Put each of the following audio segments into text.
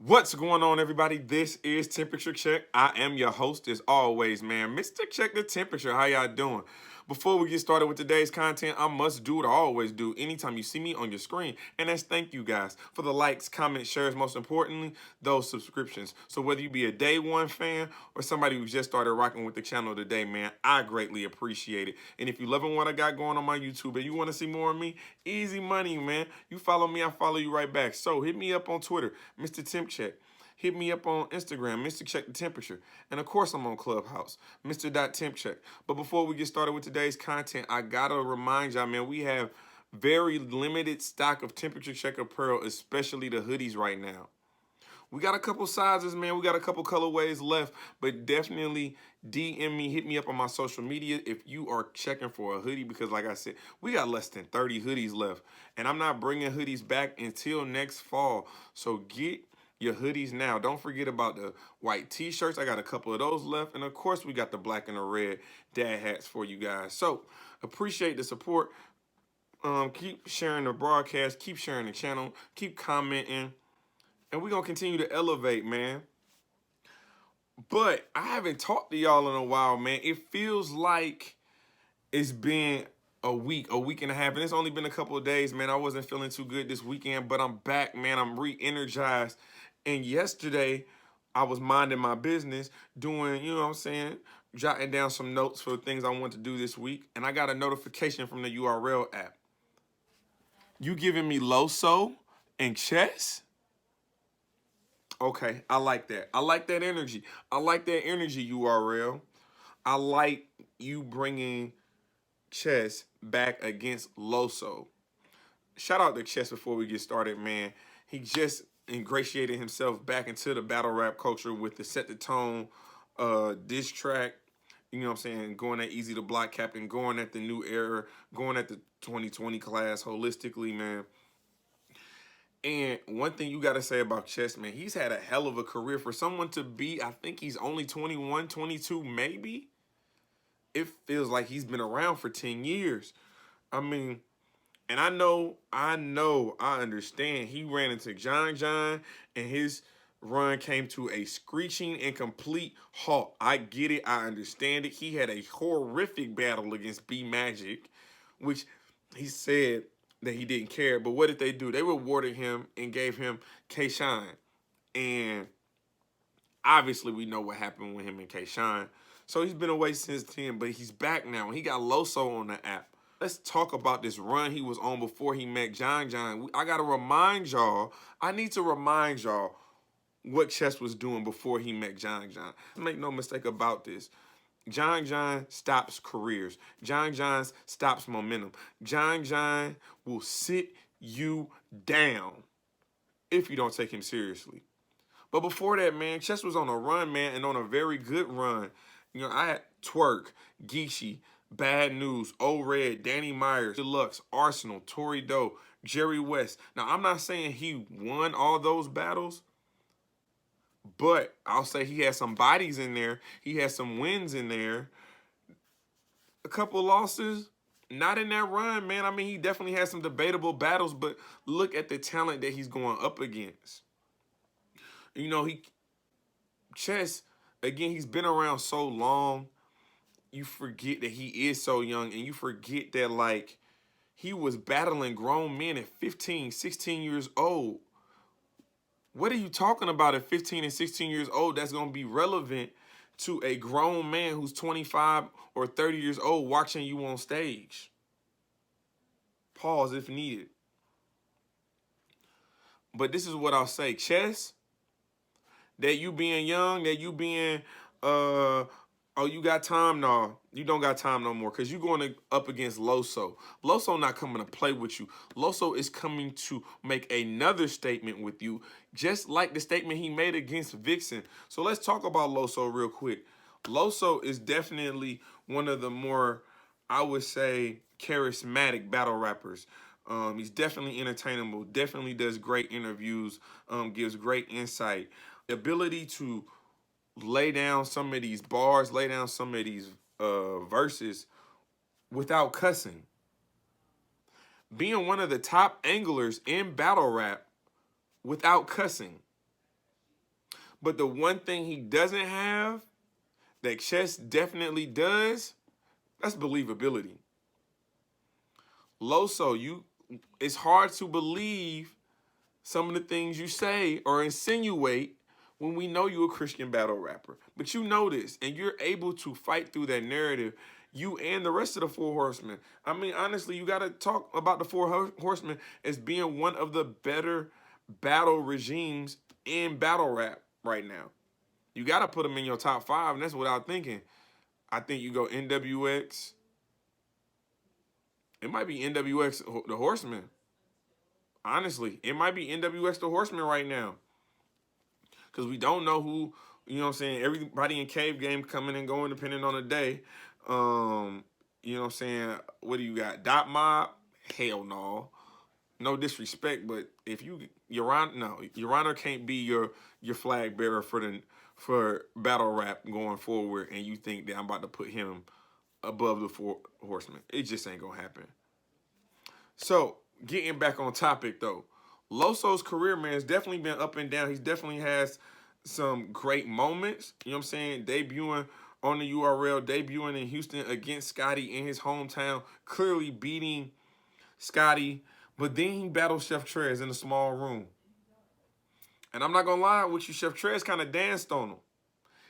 What's going on, everybody? This is Temperature Check. I am your host, as always, man. Mr. Check the Temperature. How y'all doing? Before we get started with today's content, I must do what I always do anytime you see me on your screen, and that's thank you guys for the likes, comments, shares, most importantly, those subscriptions. So whether you be a day one fan or somebody who just started rocking with the channel today, man, I greatly appreciate it. And if you loving what I got going on my YouTube and you want to see more of me, easy money, man. You follow me, I follow you right back. So hit me up on Twitter, Mr. Temp Check. Hit me up on Instagram, Mr. Check the Temperature. And of course, I'm on Clubhouse, Mr. Temp Check. But before we get started with today's content, I gotta remind y'all, man, we have very limited stock of Temperature Check apparel, especially the hoodies right now. We got a couple sizes, man. We got a couple colorways left, but definitely DM me, hit me up on my social media if you are checking for a hoodie, because like I said, we got less than 30 hoodies left, and I'm not bringing hoodies back until next fall. So get your hoodies now. Don't forget about the white t-shirts. I got a couple of those left, and of course, we got the black and the red dad hats for you guys. So appreciate the support. Keep sharing the broadcast, keep sharing the channel, keep commenting, and we're going to continue to elevate, man. But I haven't talked to y'all in a while, man. It feels like it's been a week and a half, and it's only been a couple of days, man. I wasn't feeling too good this weekend, but I'm back, man. I'm re-energized. And yesterday, I was minding my business, doing, you know what I'm saying, jotting down some notes for things I want to do this week, and I got a notification from the URL app. You giving me Loso and chess? Okay, I like that. I like that energy. I like that energy, URL. I like you bringing Chess back against Loso. Shout out to Chess before we get started, man. He just ingratiated himself back into the battle rap culture with the Set the Tone diss track. You know what I'm saying? Going at Easy to Block Captain, going at the new era, going at the 2020 class holistically, man. And one thing you got to say about Chess, man, he's had a hell of a career. For someone to be, I think he's only 21, 22, maybe. It feels like he's been around for 10 years. I mean, and I understand. He ran into John and his run came to a screeching and complete halt. I get it. I understand it. He had a horrific battle against B Magic, which he said that he didn't care. But what did they do? They rewarded him and gave him K-Shine. And obviously we know what happened with him and K-Shine. So he's been away since then, but he's back now. And he got Loso on the app. Let's talk about this run he was on before he met John. I got to remind y'all, I need to remind y'all what Chess was doing before he met John. Make no mistake about this. John stops careers. John stops momentum. John will sit you down if you don't take him seriously. But before that, man, Chess was on a run, man, and on a very good run. You know, I had Twerk, Geechee, Bad News, O-Red, Danny Myers, Deluxe, Arsenal, Tory Doe, Jerry West. Now, I'm not saying he won all those battles, but I'll say he had some bodies in there. He had some wins in there. A couple losses, not in that run, man. I mean, he definitely had some debatable battles, but look at the talent that he's going up against. You know, Chess, again, he's been around so long. You forget that he is so young, and you forget that, like, he was battling grown men at 15, 16 years old. What are you talking about at 15 and 16 years old that's going to be relevant to a grown man who's 25 or 30 years old watching you on stage? Pause if needed. But this is what I'll say. Chess, that you being young, that you being, oh, you got time? No, you don't got time no more, because you're going up against Loso. Loso not coming to play with you. Loso is coming to make another statement with you, just like the statement he made against Vixen. So let's talk about Loso real quick. Loso is definitely one of the more, I would say, charismatic battle rappers. He's definitely entertainable, definitely does great interviews, gives great insight. The ability to lay down some of these bars, lay down some of these verses without cussing. Being one of the top anglers in battle rap without cussing. But the one thing he doesn't have that Chess definitely does, that's believability. Loso, it's hard to believe some of the things you say or insinuate when we know you're a Christian battle rapper. But you know this, and you're able to fight through that narrative, you and the rest of the Four Horsemen. I mean, honestly, you got to talk about the Four Horsemen as being one of the better battle regimes in battle rap right now. You got to put them in your top 5, and that's without thinking. I think you go NWX. It might be NWX the Horseman. Honestly, it might be NWX the Horseman right now. Because we don't know who, you know what I'm saying, everybody in Cave Game coming and going depending on the day. You know what I'm saying? What do you got? Dot Mob? Hell no. No disrespect, but if your honor can't be your flag bearer for battle rap going forward, and you think that I'm about to put him above the Four Horsemen. It just ain't gonna happen. So, getting back on topic though, Loso's career, man, has definitely been up and down. He's definitely has some great moments. You know what I'm saying? Debuting on the URL, debuting in Houston against Scotty in his hometown, clearly beating Scotty. But then he battled Chef Trez in a small room. And I'm not gonna lie with you, Chef Trez kind of danced on him.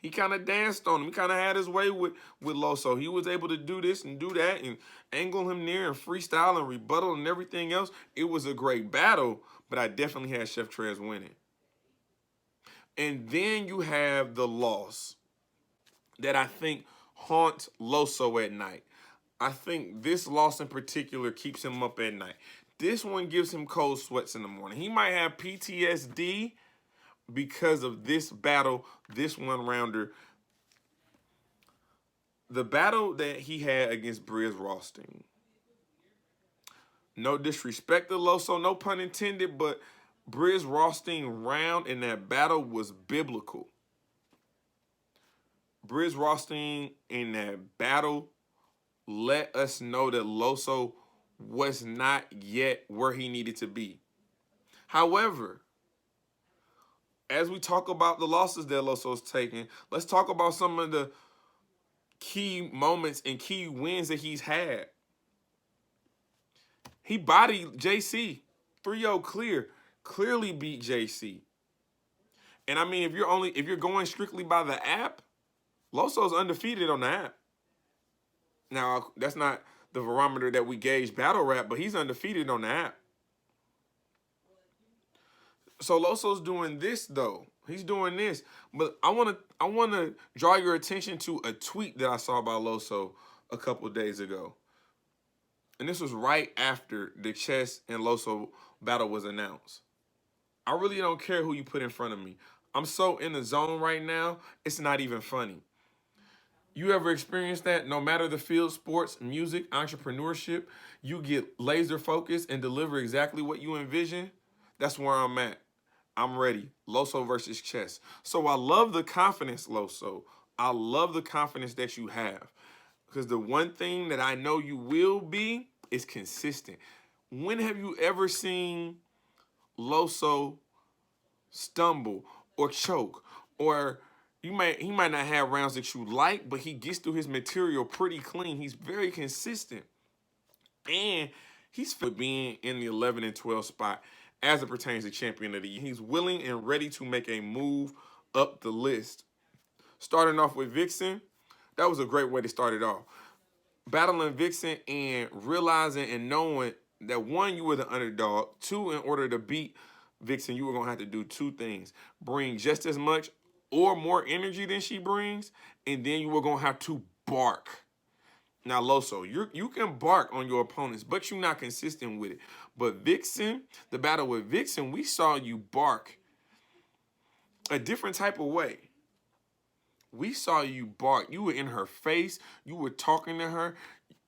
He kind of danced on him. He kind of had his way with Loso. He was able to do this and do that and angle him near and freestyle and rebuttal and everything else. It was a great battle, but I definitely had Chef Trez winning. And then you have the loss that I think haunts Loso at night. I think this loss in particular keeps him up at night. This one gives him cold sweats in the morning. He might have PTSD because of this battle, this one-rounder. The battle that he had against Briz Rothstein. No disrespect to Loso, no pun intended, but Briz Rothstein round in that battle was biblical. Briz Rothstein in that battle let us know that Loso was not yet where he needed to be. However, as we talk about the losses that Loso's taken, let's talk about some of the key moments and key wins that he's had. He bodied JC 3-0 clear, clearly beat JC. And I mean, if you're going strictly by the app, Loso's undefeated on the app. Now, that's not the barometer that we gauge battle rap, but he's undefeated on the app. So Loso's doing this though. He's doing this. But I wanna draw your attention to a tweet that I saw by Loso a couple days ago. And this was right after the Chess and Loso battle was announced. I really don't care who you put in front of me. I'm so in the zone right now, it's not even funny. You ever experienced that? No matter the field, sports, music, entrepreneurship, you get laser focused and deliver exactly what you envision? That's where I'm at. I'm ready. Loso versus Chess. So I love the confidence, Loso. I love the confidence that you have. Because the one thing that I know you will be is consistent. When have you ever seen Loso stumble or choke? Or he might not have rounds that you like, but he gets through his material pretty clean. He's very consistent. And he's for being in the 11 and 12 spot as it pertains to champion of the year. He's willing and ready to make a move up the list. Starting off with Vixen, that was a great way to start it off. Battling Vixen and realizing and knowing that one, you were the underdog. Two, in order to beat Vixen, you were going to have to do two things. Bring just as much or more energy than she brings, and then you were going to have to bark. Now, Loso, you can bark on your opponents, but you're not consistent with it. But Vixen, the battle with Vixen, we saw you bark a different type of way. We saw you bark. You were in her face. You were talking to her.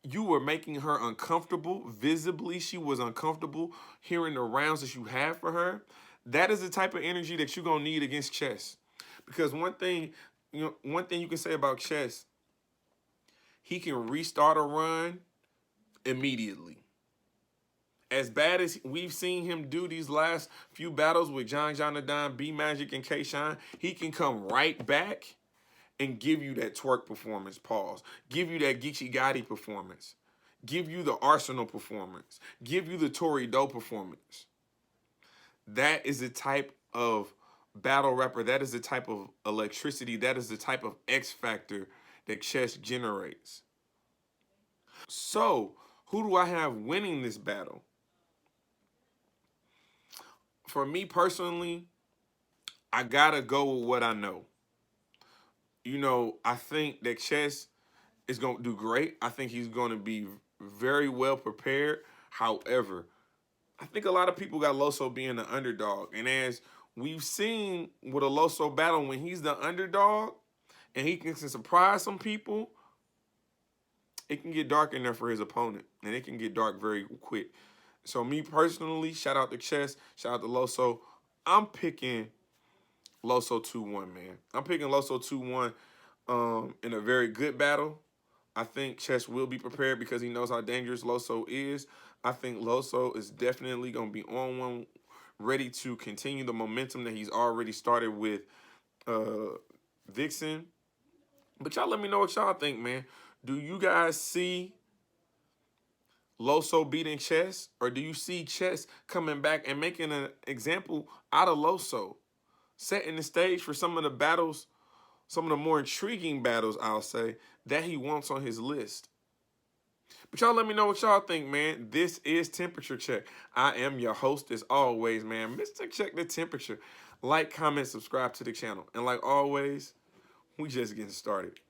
You were making her uncomfortable. Visibly, she was uncomfortable hearing the rounds that you had for her. That is the type of energy that you're going to need against Chess. Because one thing you can say about Chess, he can restart a run immediately. As bad as we've seen him do these last few battles with John Jonadon, B Magic, and K Shine, he can come right back and give you that twerk performance, pause. Give you that Geechee Gotti performance. Give you the Arsenal performance. Give you the Tory Doe performance. That is the type of battle rapper. That is the type of electricity. That is the type of X factor that chess generates. So, who do I have winning this battle? For me personally, I gotta go with what I know. You know, I think that Chess is gonna do great. I think he's gonna be very well prepared. However, I think a lot of people got Loso being the underdog. And as we've seen with a Loso battle, when he's the underdog and he can surprise some people, it can get dark in there for his opponent. And it can get dark very quick. So me personally, shout out to Chess, shout out to Loso. I'm picking Loso 2-1, man. I'm picking Loso 2-1 in a very good battle. I think Chess will be prepared because he knows how dangerous Loso is. I think Loso is definitely going to be on one, ready to continue the momentum that he's already started with Vixen. But y'all let me know what y'all think, man. Do you guys see Loso beating Chess? Or do you see Chess coming back and making an example out of Loso? Setting the stage for some of the battles, some of the more intriguing battles, I'll say, that he wants on his list. But y'all let me know what y'all think, man. This is Temperature Check. I am your host as always, man. Mr. Check the Temperature. Like, comment, subscribe to the channel. And like always, we just getting started.